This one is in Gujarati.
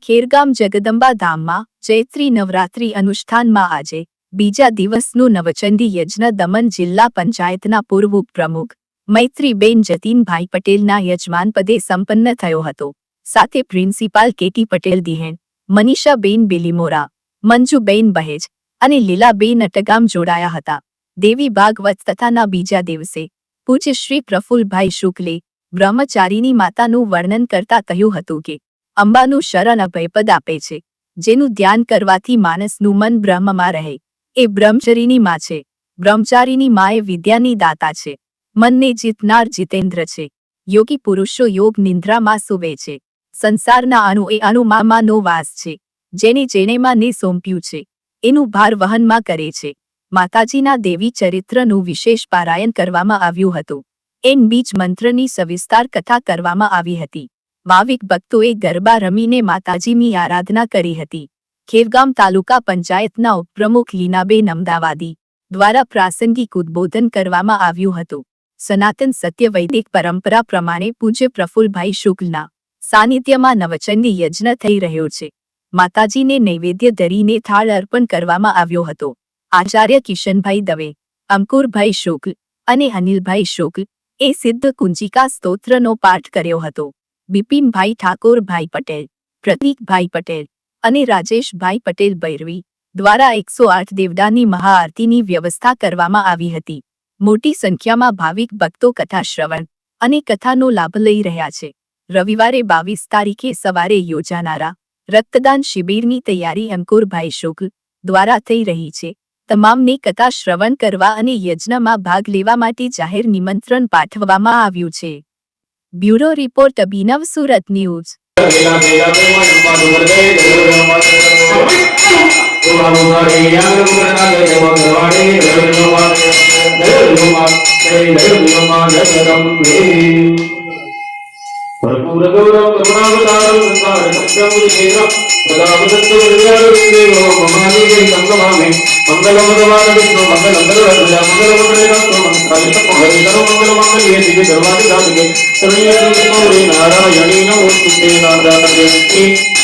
ખેરગામ જગદંબા ધામમાં ચૈત્રી નવરાત્રી અનુષ્ઠાનમાં આજે બીજા દિવસનું નવચંડી યજ્ઞ દમણ જિલ્લા પંચાયતના પૂર્વ પ્રમુખ મૈત્રીબેન જતીનભાઈ પટેલના યજમાનપદે સંપન્ન થયો હતો। સાથે પ્રિન્સિપાલ કેટી પટેલ દિહેણ, મનીષાબેન બિલીમોરા, મંજુબેન બહેજ અને લીલાબેન અટગામ જોડાયા હતા। દેવી ભાગવત કથાના બીજા દિવસે પૂજ્ય શ્રી પ્રફુલ્લભાઈ શુક્લે બ્રહ્મચારીની માતાનું વર્ણન કરતા કહ્યું હતું કે અંબાનું શરણ અભયપદ આપે છે, જેનું ધ્યાન કરવાથી માણસનું મન બ્રહ્મમાં રહે। એ બ્રહ્મચરીની માં છે। બ્રહ્મચારીની માં એ વિદ્યાની દાતા છે। મનને જીતનાર જીતેન્દ્ર છે। યોગી પુરુષો યોગ નિંદ્રામાં સૂવે છે। સંસારના અણુ એ અણુમાંનો વાસ છે। જેને જેનેમાં સોંપ્યું છે એનું ભાર વહનમાં કરે છે। માતાજીના દેવી ચરિત્રનું વિશેષ પારાયણ કરવામાં આવ્યું હતું। એન બીજ મંત્રની સવિસ્તાર કથા કરવામાં આવી હતી। ભાવિક ભક્તોએ ગરબા રમીને માતાજીની આરાધના કરી હતી। ખેરગામ તાલુકા પંચાયતના ઉપપ્રમુખ લીનાબેન અમદાવાદી દ્વારા પ્રાસંગિક ઉદ્બોધન કરવામાં આવ્યું હતું। સનાતન સત્ય વૈદિક પરંપરા પ્રમાણે પૂજ્ય પ્રફુલ્લભાઈ શુક્લના સાનિધ્યમાં નવચંડી યજ્ઞ થઈ રહ્યો છે। માતાજીને નૈવેદ્ય ધરીને થાળ અર્પણ કરવામાં આવ્યો હતો। આચાર્ય કિશનભાઈ દવે, અંકુરભાઈ શુક્લ અને અનિલભાઈ શુક્લ એ સિદ્ધ કુંજિકા સ્તોત્રનો પાઠ કર્યો હતો। બિપિનભાઈ ઠાકોરભાઈ પટેલ, પ્રતીકભાઈ પટેલ અને રાજેશભાઈ પટેલ બૈરવી દ્વારા 108 દેવડાની મહાઆરતીની વ્યવસ્થા કરવામાં આવી હતી। મોટી સંખ્યામાં ભાવિક ભક્તો કથા શ્રવણ અને કથાનો લાભ લઈ રહ્યા છે। રવિવારે 22 તારીખે સવારે યોજાનારા રક્તદાન શિબિરની તૈયારી અંકુરભાઈ શુક્લ દ્વારા થઈ રહી છે। તમામને કથા શ્રવણ કરવા અને યજ્ઞમાં ભાગ લેવા માટે જાહેર નિમંત્રણ પાઠવવામાં આવ્યું છે। બ્યુરો રિપોર્ટ અભિનવ સુરત ન્યૂઝ। कर्पूर गौरव करुणावतारं संसार सत्यमुनिकेतनं सदा वदन्तु हृदयारविन्देयो ममानिके संगमामि मंगलमदवान विष्णु मंगलं गरुडध्वजा मंगलमंगलकान्तो मंगलायुक्तं मंगलमंगल्ये दिव्य सर्वाधिराधिके सर्वैर्विघ्नोरे नारायणी नमोस्तुते नारायणी।